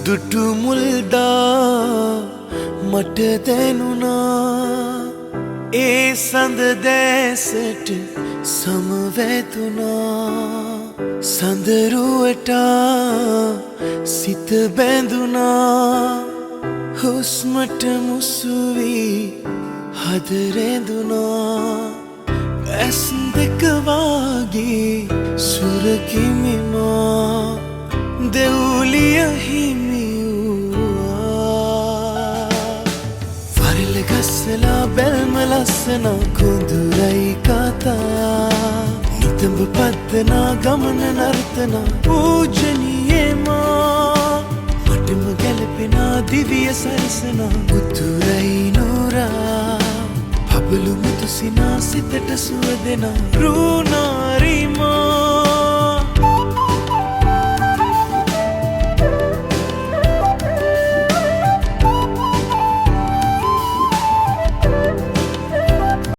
දුටු මුල්දා මට දැනුණා ඒ සඳ දැසට සමවැදුණා සඳරුවට සිත බැඳුණා හුස්මට මුසු වී හද රැඳුණා ඇස් දෙක වාගේ සුරකිමිමා දෙව්ලිය හිමි වූවා වරල ගස්සලා බැල්ම ලස්සන කුඳුරයි කතා නිතඹ පද්දනා ගමන නර්තනා පූජනීයමා මටම ගැලපෙනා දිවිය සරසනා උතුරයි නෝරා පබළු මුතු සිනා සිතට සුව දෙනා රුණාරිමා